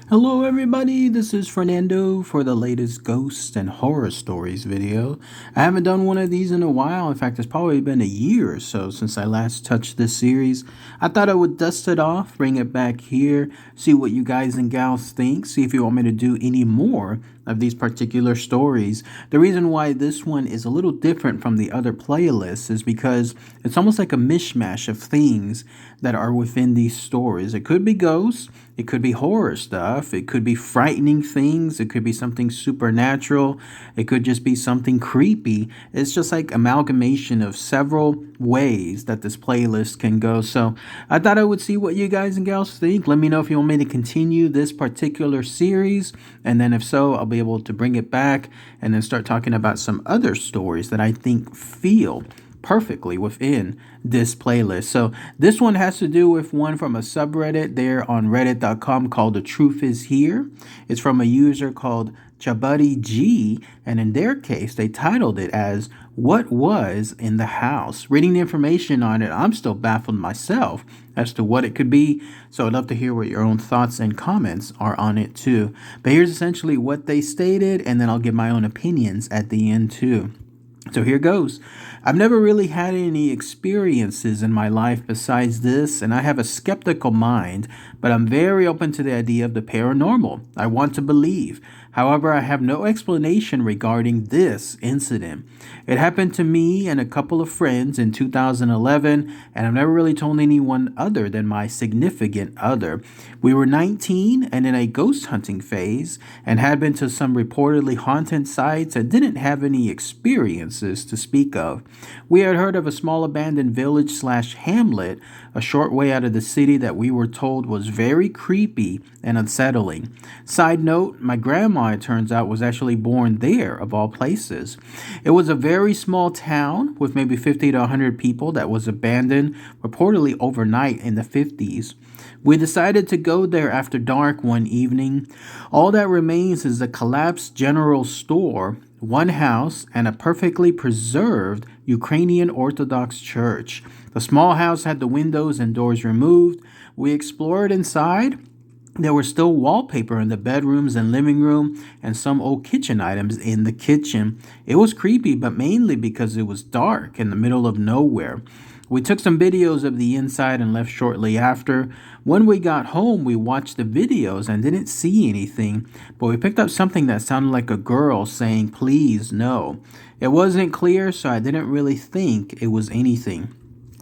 Hello, everybody. This is Fernando for the latest ghost and horror stories video. I haven't done one of these in a while. In fact, it's probably been a year or so since I last touched this series. I thought I would dust it off, bring it back here, see what you guys and gals think, see if you want me to do any more of these particular stories. The reason why this one is a little different from the other playlists is because it's almost like a mishmash of things that are within these stories. It could be ghosts, it could be horror stuff, it could be frightening things, it could be something supernatural, it could just be something creepy. It's just like amalgamation of several ways that this playlist can go. So I thought I would see what you guys and gals think. Let me know if you want me to continue this particular series, and then if so, I'll be able to bring it back and then start talking about some other stories that I think feel perfectly within this playlist. So this one has to do with one from a subreddit there on reddit.com called The Truth Is Here. It's from a user called Chabuddy G, and in their case they titled it as What Was in the House. Reading the information on it, I'm still baffled myself as to what it could be, so I'd love to hear what your own thoughts and comments are on it too. But here's essentially what they stated, and then I'll give my own opinions at the end too. So here goes. I've never really had any experiences in my life besides this, and I have a skeptical mind, but I'm very open to the idea of the paranormal. I want to believe. However, I have no explanation regarding this incident. It happened to me and a couple of friends in 2011, and I've never really told anyone other than my significant other. We were 19 and in a ghost hunting phase, and had been to some reportedly haunted sites and didn't have any experiences to speak of. We had heard of a small abandoned village/hamlet a short way out of the city that we were told was very creepy and unsettling. Side note, my grandma, it turns out, was actually born there, of all places. It was a very small town with maybe 50 to 100 people that was abandoned reportedly overnight in the 50s. We decided to go there after dark one evening. All that remains is a collapsed general store, one house, and a perfectly preserved Ukrainian Orthodox church. The small house had the windows and doors removed. We explored inside. There was still wallpaper in the bedrooms and living room, and some old kitchen items in the kitchen. It was creepy, but mainly because it was dark in the middle of nowhere. We took some videos of the inside and left shortly after. When we got home, we watched the videos and didn't see anything, but we picked up something that sounded like a girl saying, "Please, no." It wasn't clear, so I didn't really think it was anything.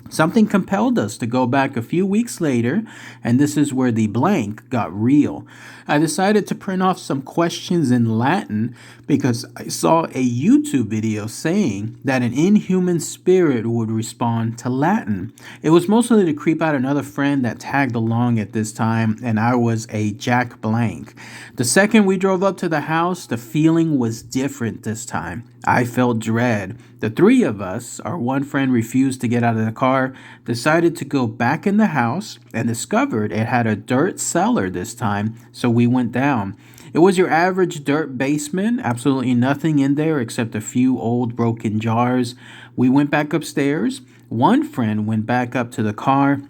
Something compelled us to go back a few weeks later, and this is where the blank got real. I decided to print off some questions in Latin because I saw a YouTube video saying that an inhuman spirit would respond to Latin. It was mostly to creep out another friend that tagged along at this time, and I was a Jack Blank. The second we drove up to the house, the feeling was different this time. I felt dread. The three of us, our one friend refused to get out of the car, decided to go back in the house, and discovered it had a dirt cellar this time, so we went down. It was your average dirt basement, absolutely nothing in there except a few old broken jars. We went back upstairs. One friend went back up to the car.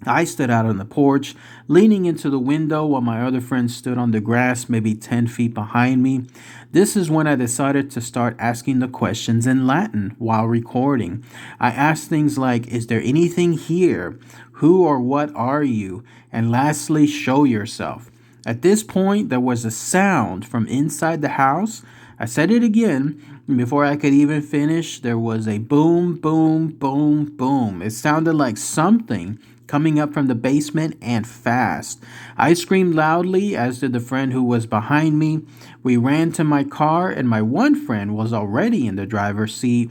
I stood out on the porch, leaning into the window while my other friend stood on the grass maybe 10 feet behind me. This is when I decided to start asking the questions in Latin while recording. I asked things like, "Is there anything here? Who or what are you?" And lastly, "Show yourself." At this point, there was a sound from inside the house. I said it again, and before I could even finish, there was a boom, boom, boom, boom. It sounded like something coming up from the basement and fast. I screamed loudly, as did the friend who was behind me. We ran to my car, and my one friend was already in the driver's seat.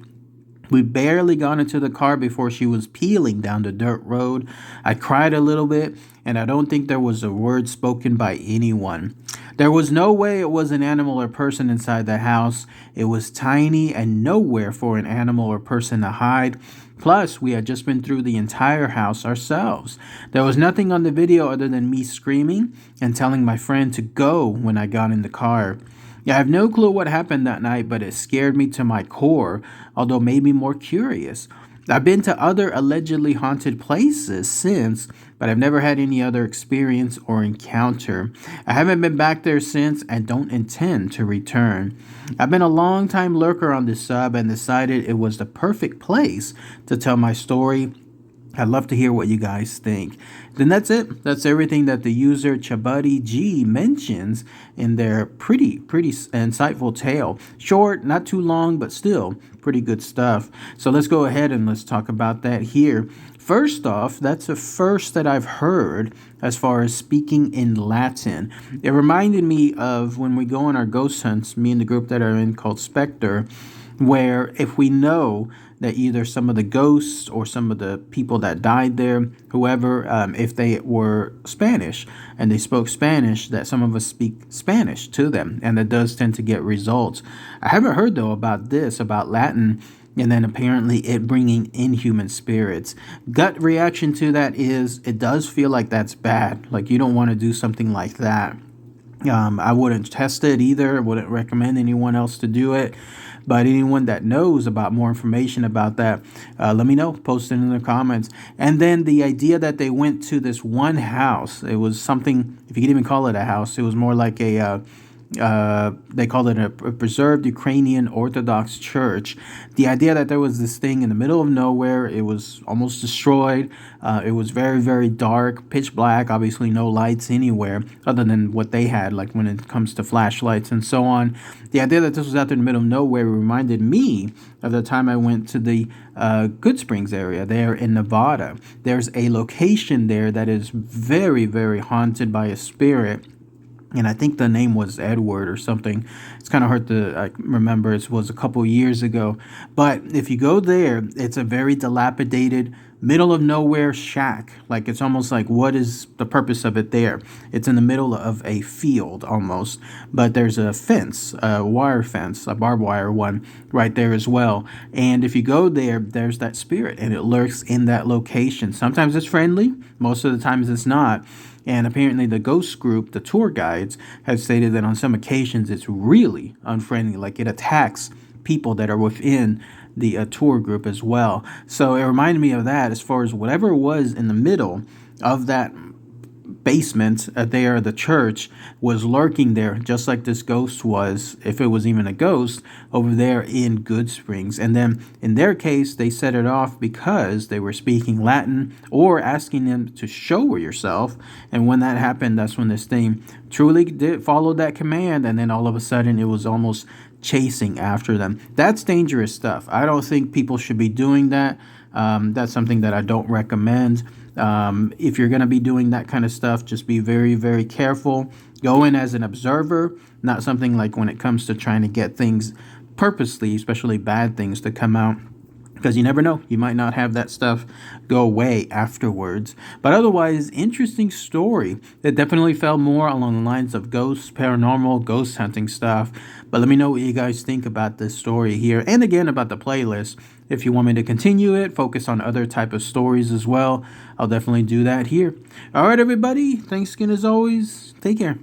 We barely got into the car before she was peeling down the dirt road. I cried a little bit, and I don't think there was a word spoken by anyone. There was no way it was an animal or person inside the house. It was tiny and nowhere for an animal or person to hide. Plus, we had just been through the entire house ourselves. There was nothing on the video other than me screaming and telling my friend to go when I got in the car. Yeah, I have no clue what happened that night, but it scared me to my core, although made me more curious. I've been to other allegedly haunted places since, but I've never had any other experience or encounter. I haven't been back there since and don't intend to return. I've been a long time lurker on this sub and decided it was the perfect place to tell my story. I'd love to hear what you guys think. Then that's it. That's everything that the user Chabuddy G mentions in their pretty insightful tale. Short, not too long, but still pretty good stuff. So let's go ahead and let's talk about that here. First off, that's the first that I've heard as far as speaking in Latin. It reminded me of when we go on our ghost hunts, me and the group that are in called Spectre, where if we know that either some of the ghosts or some of the people that died there, whoever, if they were Spanish and they spoke Spanish, that some of us speak Spanish to them, and that does tend to get results. I haven't heard though about this, about Latin, and then apparently it bringing inhuman spirits. Gut reaction to that is it does feel like that's bad. Like you don't want to do something like that. I wouldn't test it either. I wouldn't recommend anyone else to do it. But anyone that knows about more information about that, let me know. Post it in the comments. And then the idea that they went to this one house. It was something, if you could even call it a house, it was more like a they called it a preserved Ukrainian Orthodox church. The idea that there was this thing in the middle of nowhere, it was almost destroyed. It was very, very dark, pitch black, obviously no lights anywhere other than what they had, like when it comes to flashlights and so on. The idea that this was out there in the middle of nowhere reminded me of the time I went to the Good Springs area there in Nevada. There's a location there that is very, very haunted by a spirit. And I think the name was Edward or something. It's kind of hard to remember. It was a couple years ago. But if you go there, it's a very dilapidated, middle of nowhere shack. Like it's almost like, what is the purpose of it there? It's in the middle of a field almost. But there's a fence, a wire fence, a barbed wire one right there as well. And if you go there, there's that spirit and it lurks in that location. Sometimes it's friendly. Most of the times it's not. And apparently the ghost group, the tour guides, have stated that on some occasions it's really unfriendly, like it attacks people that are within the tour group as well. So it reminded me of that as far as whatever it was in the middle of that basement there, the church was lurking there, just like this ghost was, if it was even a ghost, over there in Good Springs. And then in their case, they set it off because they were speaking Latin or asking them to show yourself. And when that happened, that's when this thing truly did follow that command. And then all of a sudden, it was almost chasing after them. That's dangerous stuff. I don't think people should be doing that. That's something that I don't recommend. If you're going to be doing that kind of stuff, just be very, very careful. Go in as an observer, not something like when it comes to trying to get things purposely, especially bad things to come out. Because you never know. You might not have that stuff go away afterwards. But otherwise, interesting story. It definitely fell more along the lines of ghosts, paranormal, ghost hunting stuff. But let me know what you guys think about this story here. And again, about the playlist. If you want me to continue it, focus on other type of stories as well, I'll definitely do that here. All right, everybody. Thanks again as always. Take care.